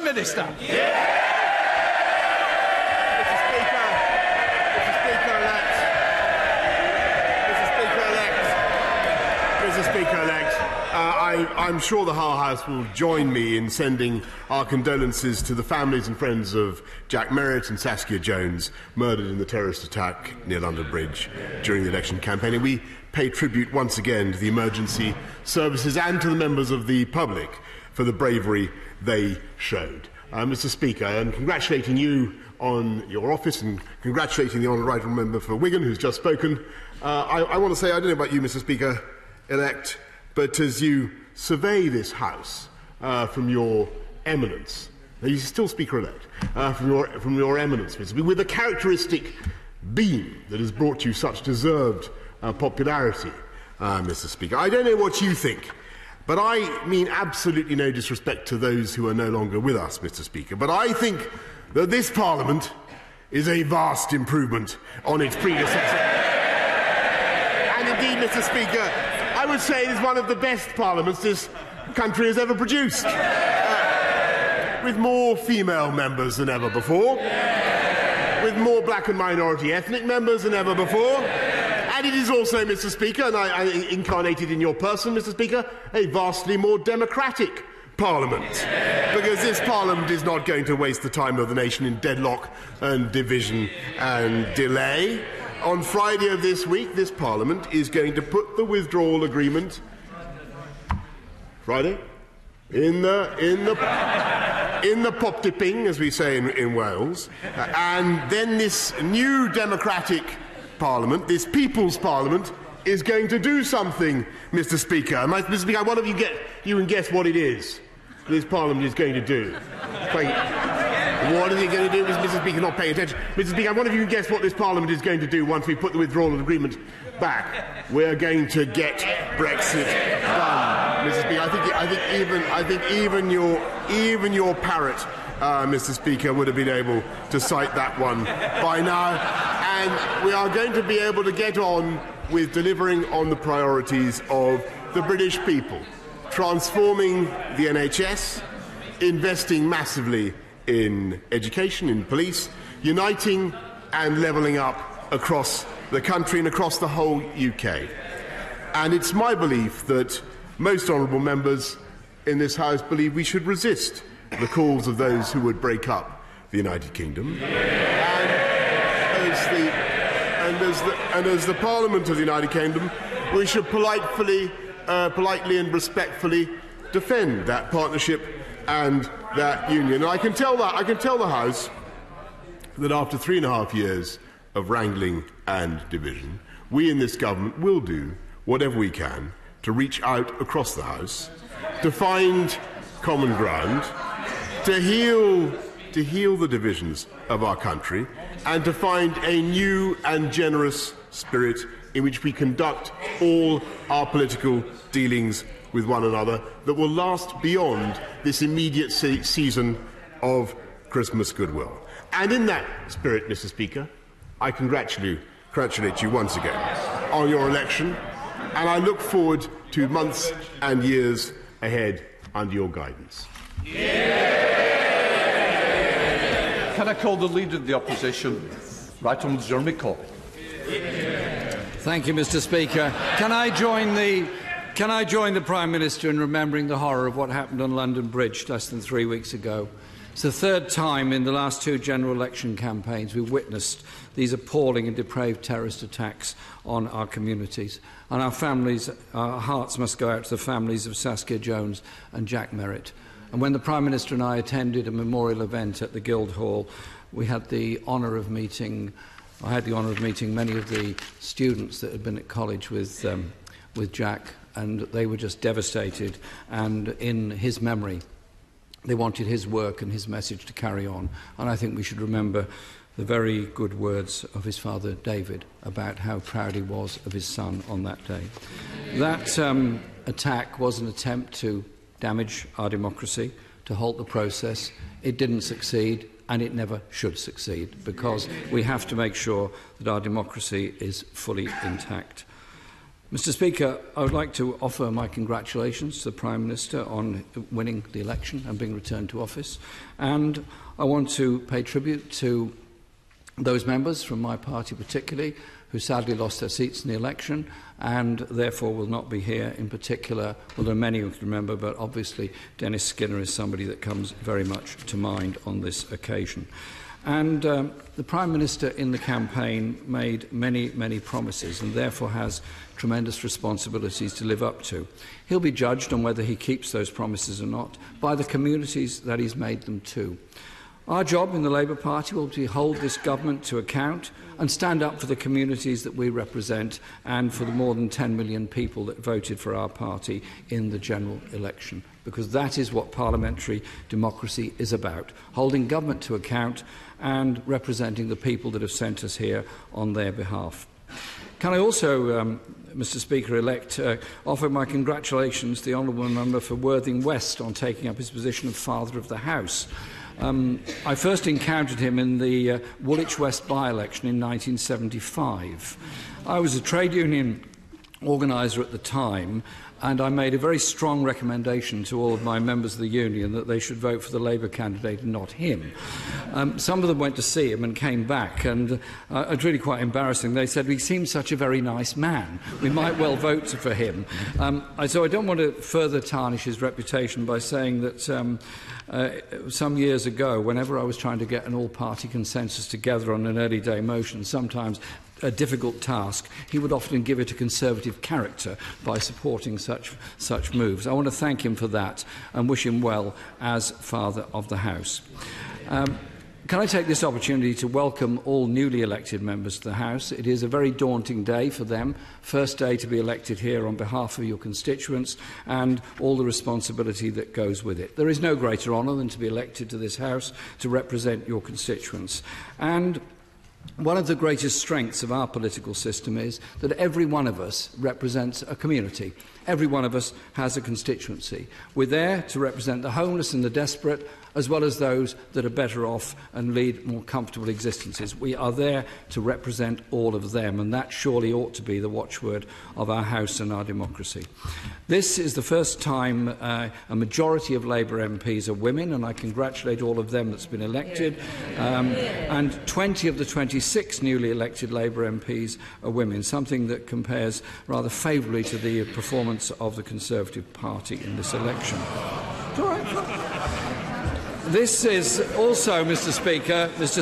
Minister. Mr. Speaker-elect, I'm sure the whole House will join me in sending our condolences to the families and friends of Jack Merritt and Saskia Jones, murdered in the terrorist attack near London Bridge during the election campaign. And we pay tribute once again to the emergency services and to the members of the public for the bravery they showed. Mr. Speaker, and congratulating you on your office and congratulating the honourable right member for Wigan who's just spoken, I want to say, I don't know about you, Mr. Speaker-elect, but as you survey this House from your eminence, you still Speaker-elect, from your eminence, Mr. Speaker, with the characteristic beam that has brought you such deserved popularity, Mr. Speaker, I don't know what you think, but I mean absolutely no disrespect to those who are no longer with us, Mr. Speaker, but I think that this Parliament is a vast improvement on its predecessor. And indeed, Mr. Speaker, I would say it is one of the best parliaments this country has ever produced, with more female members than ever before, with more black and minority ethnic members than ever before, and it is also, Mr. Speaker, and I incarnated in your person, Mr. Speaker, a vastly more democratic Parliament, because this Parliament is not going to waste the time of the nation in deadlock and division and delay. On Friday of this week, this Parliament is going to put the withdrawal agreement Friday in the pop tipping, as we say in Wales, and then this new democratic Parliament, this People's Parliament, is going to do something, Mr. Speaker. Mr. Speaker, one of you can guess what it is this Parliament is going to do. What is it going to do? Mr. Speaker, not paying attention. Mr. Speaker, I wonder if you can guess what this Parliament is going to do once we put the withdrawal agreement back. We're going to get Brexit done, Mr. Speaker. I think even your parrot, Mr. Speaker, would have been able to cite that one by now. And we are going to be able to get on with delivering on the priorities of the British people, transforming the NHS, investing massively in education, in police, uniting and levelling up across the country and across the whole UK. And it's my belief that most honourable members in this House believe we should resist the calls of those who would break up the United Kingdom. And as the Parliament of the United Kingdom, we should politely and respectfully defend that partnership and that union. And I can tell the House that after 3.5 years of wrangling and division, we in this government will do whatever we can to reach out across the House, to find common ground, to heal the divisions of our country, and to find a new and generous spirit in which we conduct all our political dealings with one another that will last beyond this immediate season of Christmas goodwill. And in that spirit, Mr. Speaker, I congratulate you once again on your election, and I look forward to months and years ahead under your guidance. Can I call the Leader of the Opposition, Right Honourable Jeremy Corbyn? Thank you, Mr. Speaker. Can I join the Prime Minister in remembering the horror of what happened on London Bridge less than 3 weeks ago? It's the third time in the last two general election campaigns we've witnessed these appalling and depraved terrorist attacks on our communities. And our hearts must go out to the families of Saskia Jones and Jack Merritt. And when the Prime Minister and I attended a memorial event at the Guildhall, I had the honour of meeting many of the students that had been at college with Jack, and they were just devastated. And in his memory, they wanted his work and his message to carry on. And I think we should remember the very good words of his father, David, about how proud he was of his son on that day. That attack was an attempt to damage our democracy, to halt the process. It didn't succeed, and it never should succeed, because we have to make sure that our democracy is fully intact. Mr. Speaker, I would like to offer my congratulations to the Prime Minister on winning the election and being returned to office. And I want to pay tribute to those members from my party particularly who sadly lost their seats in the election and therefore will not be here. In particular, well, there are many who can remember, but obviously Dennis Skinner is somebody that comes very much to mind on this occasion. And the Prime Minister in the campaign made many, many promises and therefore has tremendous responsibilities to live up to. He'll be judged on whether he keeps those promises or not by the communities that he's made them to. Our job in the Labour Party will be to hold this government to account and stand up for the communities that we represent and for the more than 10 million people that voted for our party in the general election, because that is what parliamentary democracy is about, holding government to account and representing the people that have sent us here on their behalf. Can I also, Mr. Speaker-elect, offer my congratulations to the honourable member for Worthing West on taking up his position of Father of the House. I first encountered him in the Woolwich West by-election in 1975. I was a trade union organiser at the time, and I made a very strong recommendation to all of my members of the union that they should vote for the Labour candidate and not him. Some of them went to see him and came back, and it was really quite embarrassing. They said, "He seems such a very nice man. We might well vote for him." So I don't want to further tarnish his reputation by saying that some years ago, whenever I was trying to get an all-party consensus together on an early day motion, sometimes a difficult task, he would often give it a Conservative character by supporting such moves. I want to thank him for that and wish him well as Father of the House. Can I take this opportunity to welcome all newly elected members to the House? It is a very daunting day for them, first day to be elected here on behalf of your constituents and all the responsibility that goes with it. There is no greater honour than to be elected to this House to represent your constituents. And one of the greatest strengths of our political system is that every one of us represents a community. Every one of us has a constituency. We're there to represent the homeless and the desperate, as well as those that are better off and lead more comfortable existences. We are there to represent all of them, and that surely ought to be the watchword of our House and our democracy. This is the first time a majority of Labour MPs are women, and I congratulate all of them that's been elected. And 20 of the 26 newly elected Labour MPs are women, something that compares rather favourably to the performance of the Conservative Party in this election. It's all right. This is also, Mr.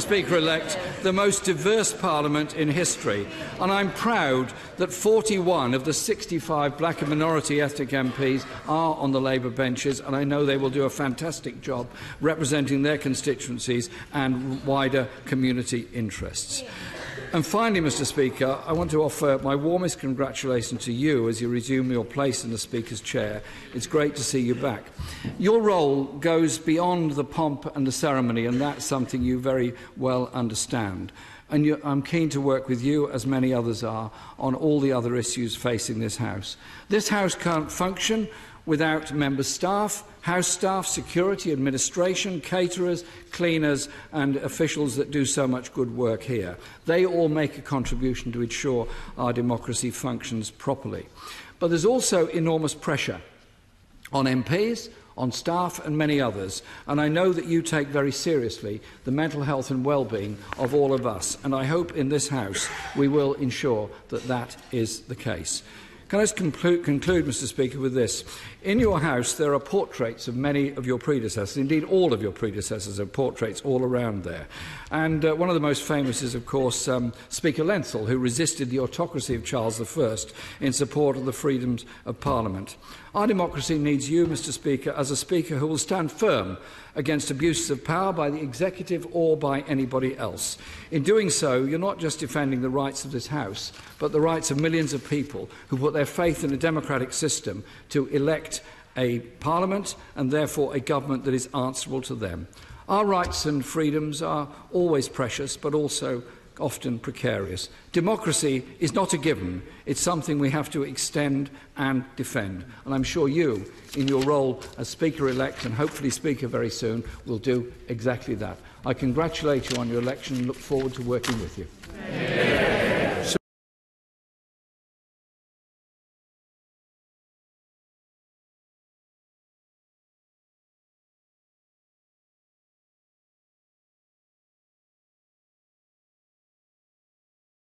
Speaker-elect, the most diverse Parliament in history, and I'm proud that 41 of the 65 black and minority ethnic MPs are on the Labour benches, and I know they will do a fantastic job representing their constituencies and wider community interests. And finally, Mr. Speaker, I want to offer my warmest congratulations to you as you resume your place in the Speaker's chair. It's great to see you back. Your role goes beyond the pomp and the ceremony, and that's something you very well understand. And I'm keen to work with you, as many others are, on all the other issues facing this House. This House can't function without member staff, House staff, security, administration, caterers, cleaners and officials that do so much good work here. They all make a contribution to ensure our democracy functions properly. But there's also enormous pressure on MPs, on staff and many others, and I know that you take very seriously the mental health and well-being of all of us, and I hope in this House we will ensure that that is the case. Can I just conclude, Mr. Speaker, with this? In your House, there are portraits of many of your predecessors. Indeed, all of your predecessors have portraits all around there. And one of the most famous is, of course, Speaker Lenthal, who resisted the autocracy of Charles I in support of the freedoms of Parliament. Our democracy needs you, Mr. Speaker, as a Speaker who will stand firm against abuses of power by the executive or by anybody else. In doing so, you're not just defending the rights of this House, but the rights of millions of people who put their faith in a democratic system to elect a parliament and therefore a government that is answerable to them. Our rights and freedoms are always precious, but also often precarious. Democracy is not a given. It's something we have to extend and defend. And I'm sure you, in your role as Speaker-elect and hopefully Speaker very soon, will do exactly that. I congratulate you on your election and look forward to working with you.